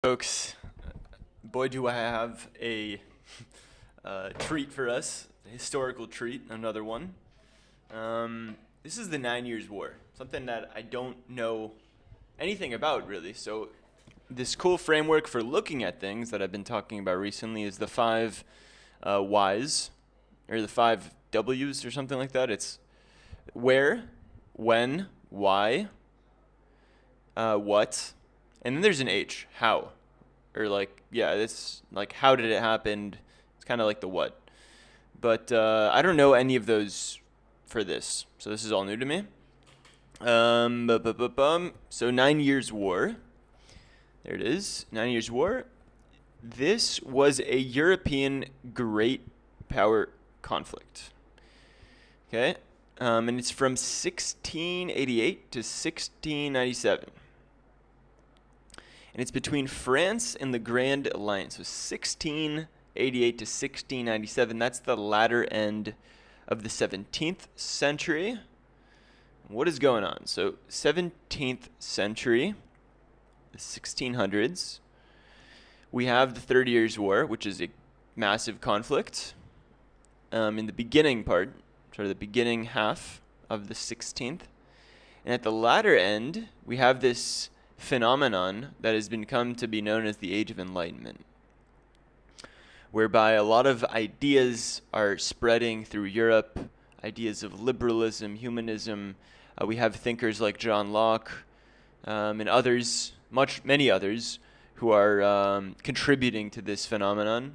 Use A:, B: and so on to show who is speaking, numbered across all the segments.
A: Folks, boy, do I have a treat for us, a historical treat, another one. This is the 9 Years' War, something that I don't know anything about really. So, this cool framework for looking at things that I've been talking about recently is the five Whys, or the five W's, or something like that. It's where, when, why, what, and then there's an H, how. Or it's like how did it happen? It's kind of like the what. But I don't know any of those for this. So this is all new to me. So 9 Years' War. There it is. 9 Years' War. This was a European great power conflict. Okay. And it's from 1688 to 1697. And it's between France and the Grand Alliance. So 1688 to 1697. That's the latter end of the 17th century. What is going on? So 17th century, the 1600s, we have the 30 Years' War, which is a massive conflict. In the beginning part, sort of the beginning half of the 16th. And at the latter end, we have this phenomenon that has been come to be known as the Age of Enlightenment, whereby a lot of ideas are spreading through Europe, ideas of liberalism, humanism. We have thinkers like John Locke and others, many others, who are contributing to this phenomenon.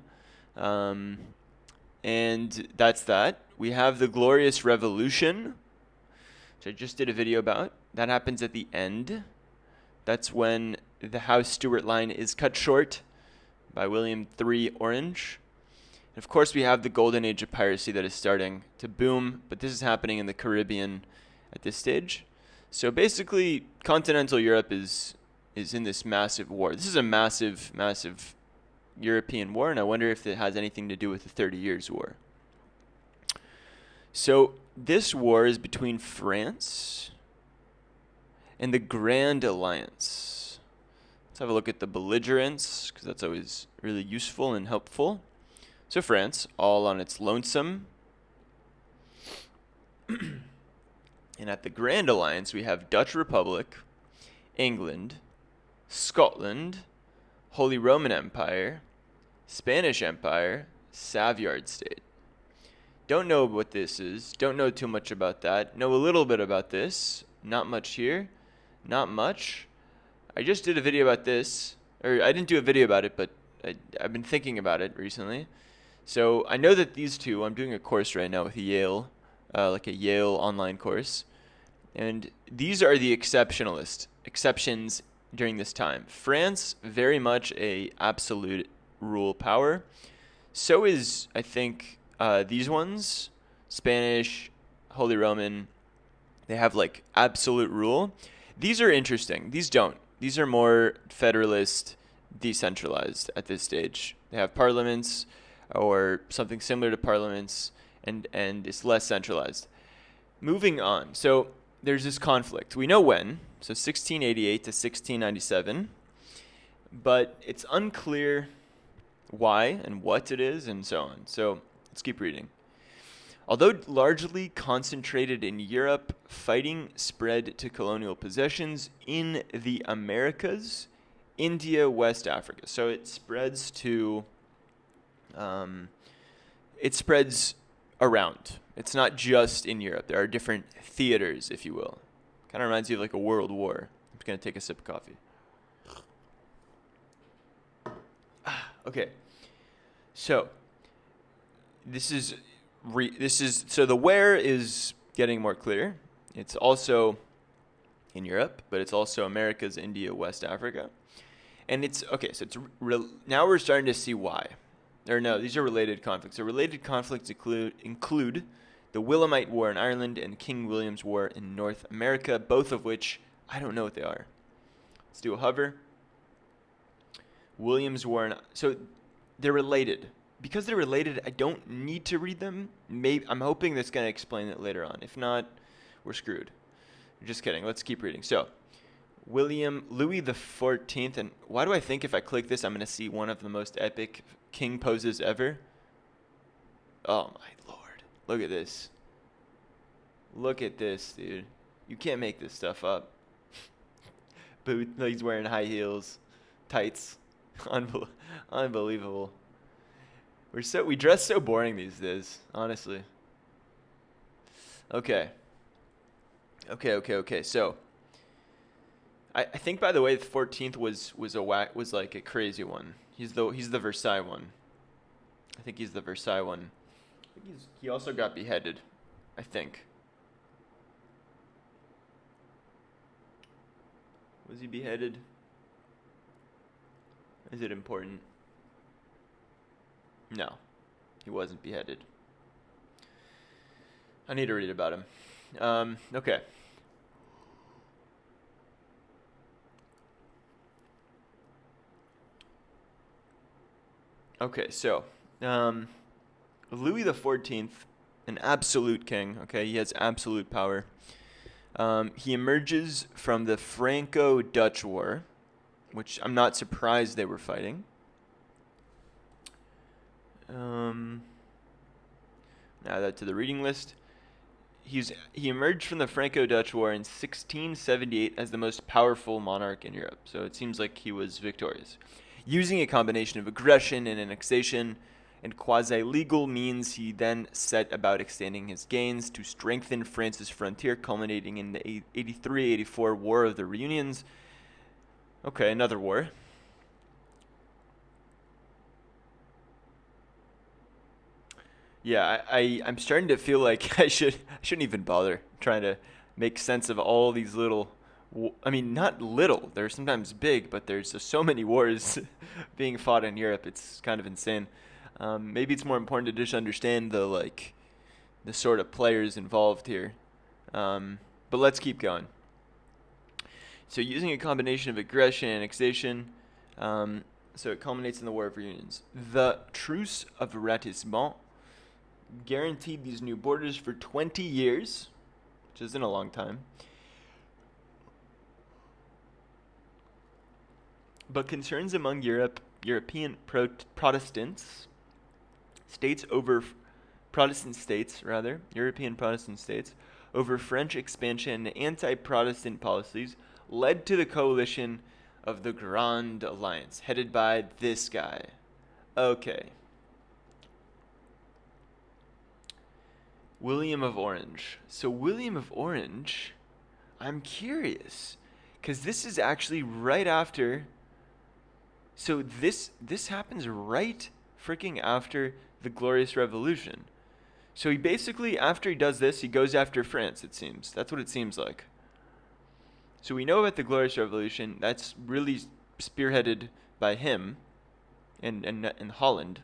A: And that's that. We have the Glorious Revolution, which I just did a video about. That happens at the end. That's when the House Stuart line is cut short by William III Orange. And of course, we have the golden age of piracy that is starting to boom, but this is happening in the Caribbean at this stage. So basically, continental Europe is in this massive war. This is a massive, massive European war, and I wonder if it has anything to do with the 30 Years' War. So this war is between France and the Grand Alliance. Let's have a look at the belligerents, because that's always really useful and helpful. So France, all on its lonesome. And at the Grand Alliance, we have Dutch Republic, England, Scotland, Holy Roman Empire, Spanish Empire, Savoyard State. Don't know what this is. Don't know too much about that. Know a little bit about this. Not much here. Not much. I just did a video about this. Or I didn't do a video about it, but I've been thinking about it recently. So I know that these two, I'm doing a course right now with Yale, like a Yale online course. And these are the exceptions during this time. France, very much a absolute rule power. So is, I think, these ones, Spanish, Holy Roman, they have like absolute rule. These are interesting. These don't. These are more federalist, decentralized at this stage. They have parliaments or something similar to parliaments, and it's less centralized. Moving on. So there's this conflict. We know when. So 1688 to 1697. But it's unclear why and what it is and so on. So let's keep reading. Although largely concentrated in Europe, fighting spread to colonial possessions in the Americas, India, West Africa. So it spreads to, it spreads around. It's not just in Europe. There are different theaters, if you will. Kind of reminds you of like a world war. I'm just going to take a sip of coffee. Okay. So so the where is getting more clear. It's also in Europe, but it's also Americas, India, West Africa. And it's, okay, so it's now we're starting to see why. Or no, these are related conflicts. So related conflicts include the Williamite War in Ireland and King William's War in North America, both of which I don't know what they are. Let's do a hover. William's War, so they're related. Because they're related, I don't need to read them. I'm hoping that's going to explain it later on. If not, we're screwed. Just kidding. Let's keep reading. So, Louis the 14th, and why do I think if I click this, I'm gonna see one of the most epic king poses ever? Oh my lord! Look at this. Look at this, dude. You can't make this stuff up. He's wearing high heels, tights. Unbelievable. We dress so boring these days, honestly. Okay. So I think, by the way, the 14th was like a crazy one. He's the Versailles one. I think he's the Versailles one. He also got beheaded, I think. Was he beheaded? Is it important? No, he wasn't beheaded. I need to read about him. Okay. Okay, so Louis the 14th, an absolute king. Okay, he has absolute power. He emerges from the Franco-Dutch War, which I'm not surprised they were fighting. Add that to the reading list. He emerged from the Franco-Dutch War in 1678 as the most powerful monarch in Europe. So it seems like he was victorious. Using a combination of aggression and annexation and quasi-legal means, he then set about extending his gains to strengthen France's frontier, culminating in the 83-84 War of the Reunions. Okay, another war. Yeah, I'm starting to feel like I shouldn't even bother trying to make sense of all these little. I mean, not little. They're sometimes big, but there's just so many wars being fought in Europe. It's kind of insane. Maybe it's more important to just understand the sort of players involved here. But let's keep going. So using a combination of aggression and annexation, so it culminates in the War of Reunions. The Truce of Ratisbonne guaranteed these new borders for 20 years, which isn't a long time. But concerns among European Protestants, European Protestant states, over French expansion and anti-Protestant policies led to the coalition of the Grand Alliance, headed by this guy. Okay. William of Orange. So William of Orange, I'm curious, because this is actually right after. So this happens right freaking after the Glorious Revolution. So he basically, after he does this, he goes after France, it seems. That's what it seems like. So we know about the Glorious Revolution. That's really spearheaded by him and Holland,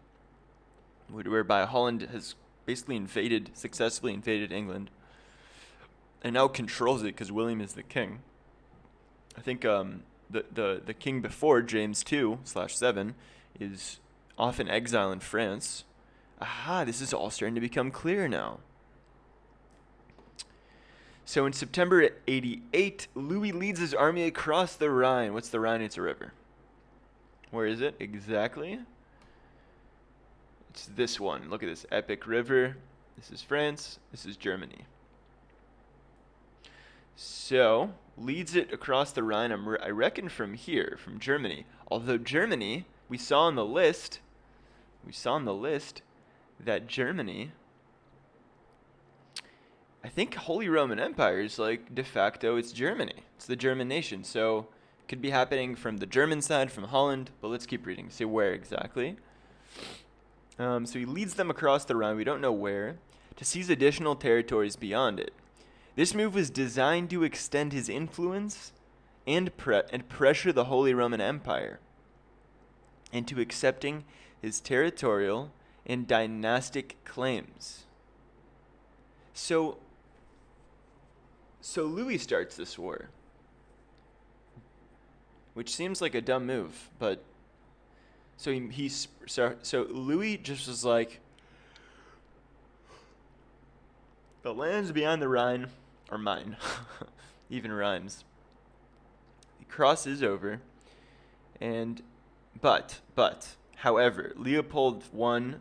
A: whereby Holland has basically successfully invaded England, and now controls it because William is the king. I think the king before, James II/7, is off in exile in France. Aha, this is all starting to become clear now. So in September 88, Louis leads his army across the Rhine. What's the Rhine? It's a river. Where is it exactly? It's this one. Look at this epic river. This is France. This is Germany. So, leads it across the Rhine, I reckon from here, from Germany. Although Germany, we saw on the list that Germany, I think Holy Roman Empire is like de facto, it's Germany. It's the German nation. So, it could be happening from the German side, from Holland. But let's keep reading. See where exactly. So he leads them across the Rhine, we don't know where, to seize additional territories beyond it. This move was designed to extend his influence and pressure the Holy Roman Empire into accepting his territorial and dynastic claims. So Louis starts this war, which seems like a dumb move, but so Louis just was like, the lands beyond the Rhine are mine. Even rhymes. crosses over, and however, Leopold I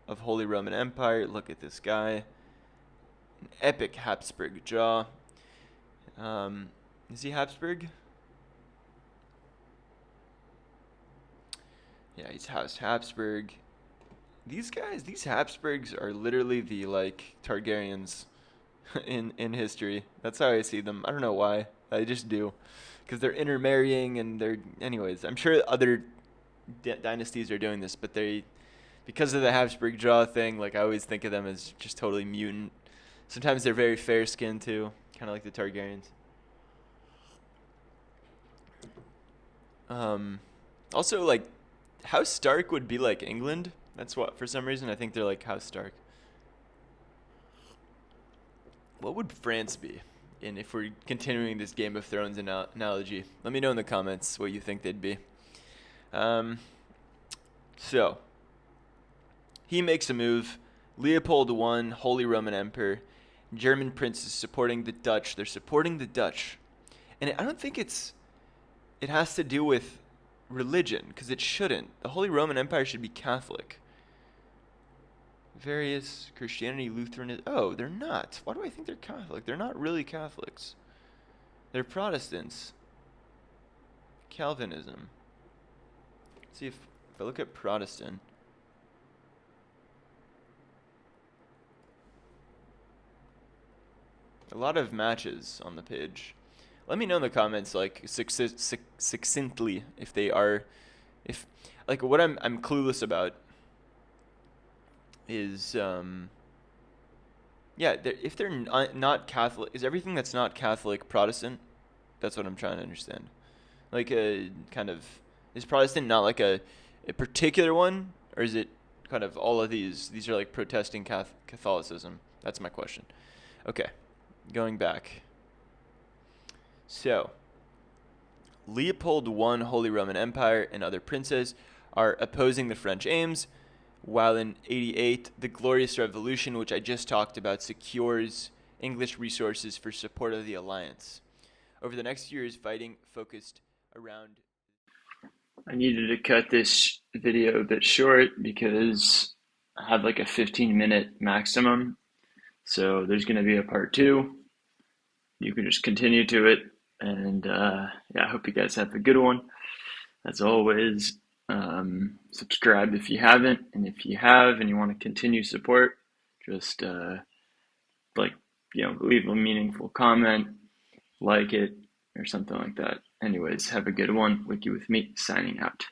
A: of Holy Roman Empire. Look at this guy, an epic Habsburg jaw. Is he Habsburg? Yeah, he's House Habsburg. These guys, these Habsburgs are literally the like Targaryens in history. That's how I see them. I don't know why. I just do, because they're intermarrying and they're. Anyways, I'm sure other dynasties are doing this, but because of the Habsburg jaw thing, like I always think of them as just totally mutant. Sometimes they're very fair skinned too, kind of like the Targaryens. Also, like House Stark would be like England. That's what, for some reason, I think they're like House Stark. What would France be? And if we're continuing this Game of Thrones analogy, let me know in the comments what you think they'd be. So, he makes a move. Leopold I, Holy Roman Emperor, German princes supporting the Dutch. They're supporting the Dutch. And I don't think it has to do with religion, because it shouldn't. The Holy Roman Empire should be Catholic. Various Christianity, Lutheranism. Oh, they're not. Why do I think they're Catholic? They're not really Catholics. They're Protestants. Calvinism. Let's see if I look at Protestant. A lot of matches on the page. Let me know in the comments, like succinctly, if they are, if like what I'm clueless about is yeah, if they're not Catholic, is everything that's not Catholic Protestant? That's what I'm trying to understand. Like a kind of, is Protestant not like a particular one, or is it kind of all of these? These are like protesting Catholicism. That's my question. Okay, going back. So, Leopold I, Holy Roman Empire, and other princes are opposing the French aims, while in 88, the Glorious Revolution, which I just talked about, secures English resources for support of the alliance. Over the next years, fighting focused around...
B: I needed to cut this video a bit short because I had like a 15-minute maximum. So there's going to be a part two. You can just continue to it. And yeah, I hope you guys have a good one. As always, subscribe if you haven't. And if you have and you want to continue support, just leave a meaningful comment, like it, or something like that. Anyways, have a good one. Wiki with me, signing out.